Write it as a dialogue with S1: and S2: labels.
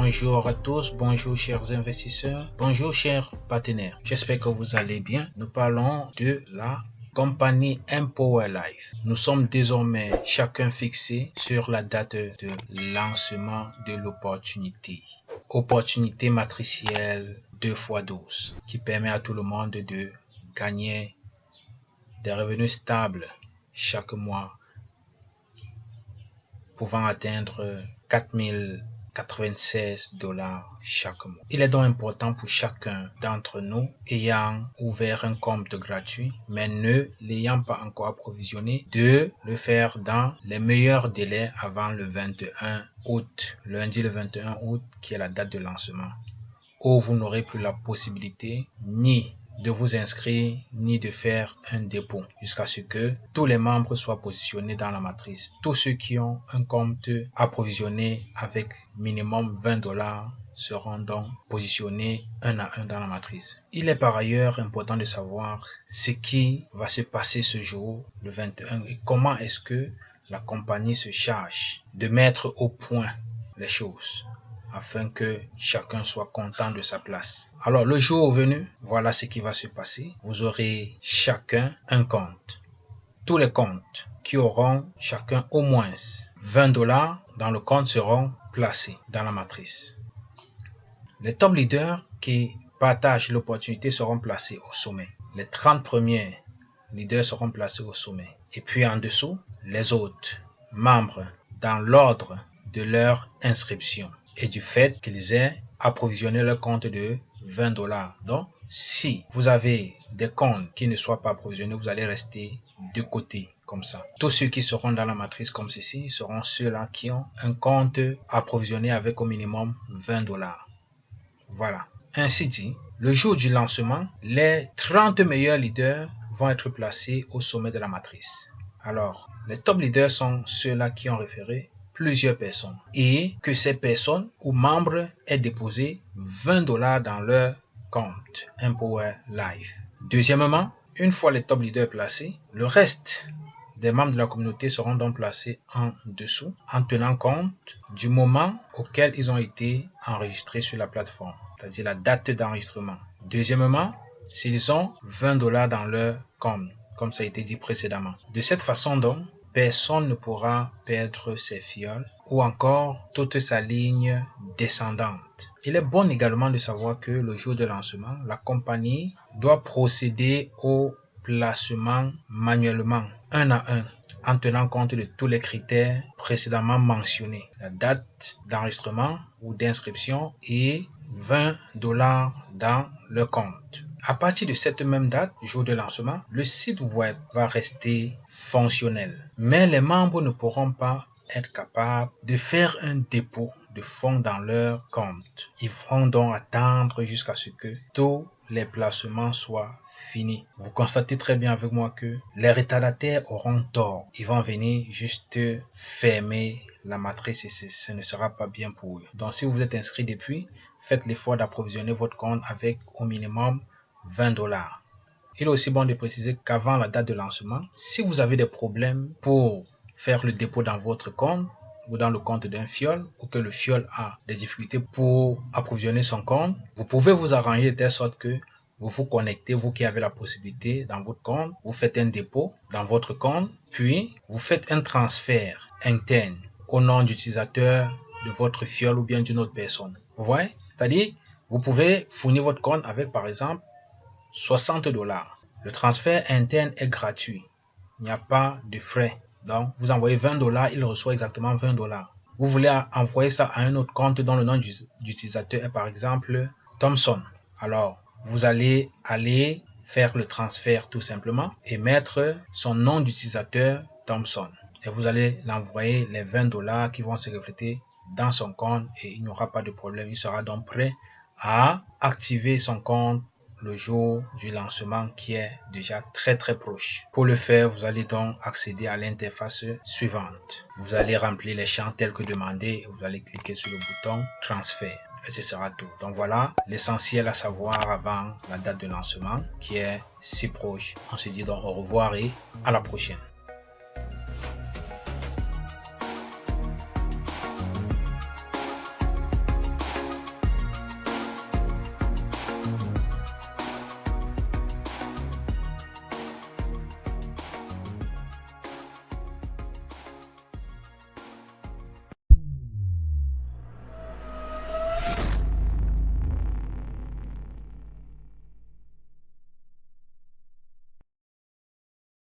S1: Bonjour à tous, bonjour chers investisseurs, bonjour chers partenaires. J'espère que vous allez bien. Nous parlons de la compagnie Empower Life. Nous sommes désormais chacun fixé sur la date de lancement de l'opportunité. Opportunité matricielle 2x12 qui permet à tout le monde de gagner des revenus stables chaque mois pouvant atteindre 4096 $ chaque mois. Il est donc important pour chacun d'entre nous ayant ouvert un compte gratuit mais ne l'ayant pas encore approvisionné de le faire dans les meilleurs délais avant le 21 août, lundi le 21 août qui est la date de lancement, où vous n'aurez plus la possibilité ni de vous inscrire ni de faire un dépôt jusqu'à ce que tous les membres soient positionnés dans la matrice. Tous ceux qui ont un compte approvisionné avec minimum 20 $ seront donc positionnés un à un dans la matrice. Il est par ailleurs important de savoir ce qui va se passer ce jour, le 21, et comment est-ce que la compagnie se charge de mettre au point les choses afin que chacun soit content de sa place. Alors, le jour venu, voilà ce qui va se passer. Vous aurez chacun un compte. Tous les comptes qui auront chacun au moins 20 $ dans le compte seront placés dans la matrice. Les top leaders qui partagent l'opportunité seront placés au sommet. Les 30 premiers leaders seront placés au sommet. Et puis en dessous, les autres membres dans l'ordre de leur inscription et du fait qu'ils aient approvisionné leur compte de 20 $. Donc, si vous avez des comptes qui ne soient pas approvisionnés, vous allez rester de côté comme ça. Tous ceux qui seront dans la matrice comme ceci seront ceux-là qui ont un compte approvisionné avec au minimum 20 $. Voilà. Ainsi dit, le jour du lancement, les 30 meilleurs leaders vont être placés au sommet de la matrice. Alors, les top leaders sont ceux-là qui ont référé plusieurs personnes et que ces personnes ou membres aient déposé 20 $ dans leur compte Empower Life. Deuxièmement, une fois les top leaders placés, le reste des membres de la communauté seront donc placés en dessous en tenant compte du moment auquel ils ont été enregistrés sur la plateforme, c'est-à-dire la date d'enregistrement. Deuxièmement, s'ils ont 20 $ dans leur compte, comme ça a été dit précédemment. De cette façon donc, personne ne pourra perdre ses fioles ou encore toute sa ligne descendante. Il est bon également de savoir que le jour de lancement, la compagnie doit procéder au placement manuellement, un à un, en tenant compte de tous les critères précédemment mentionnés. La date d'enregistrement ou d'inscription et 20 $ dans le compte. À partir de cette même date, jour de lancement, le site web va rester fonctionnel. Mais les membres ne pourront pas être capables de faire un dépôt de fonds dans leur compte. Ils vont donc attendre jusqu'à ce que tous les placements soient finis. Vous constatez très bien avec moi que les retardataires auront tort. Ils vont venir juste fermer la matrice et ce ne sera pas bien pour eux. Donc si vous êtes inscrit depuis, faites l'effort d'approvisionner votre compte avec au minimum 20 $. Il est aussi bon de préciser qu'avant la date de lancement, si vous avez des problèmes pour faire le dépôt dans votre compte ou dans le compte d'un fiole, ou que le fiole a des difficultés pour approvisionner son compte, vous pouvez vous arranger de telle sorte que vous vous connectez, vous qui avez la possibilité dans votre compte, vous faites un dépôt dans votre compte, puis vous faites un transfert interne au nom d'utilisateur de votre fiole ou bien d'une autre personne. Vous voyez? C'est-à-dire, vous pouvez fournir votre compte avec par exemple 60 $. Le transfert interne est gratuit. Il n'y a pas de frais. Donc, vous envoyez 20 $, il reçoit exactement 20 $. Vous voulez envoyer ça à un autre compte dont le nom d'utilisateur est par exemple Thomson. Alors, vous allez aller faire le transfert tout simplement et mettre son nom d'utilisateur Thomson. Et vous allez l'envoyer les 20 $ qui vont se refléter dans son compte et il n'y aura pas de problème. Il sera donc prêt à activer son compte le jour du lancement qui est déjà très proche. Pour le faire, vous allez donc accéder à l'interface suivante. Vous allez remplir les champs tels que demandé et vous allez cliquer sur le bouton transfert. Et ce sera tout. Donc voilà l'essentiel à savoir avant la date de lancement qui est si proche. On se dit donc au revoir et à la prochaine.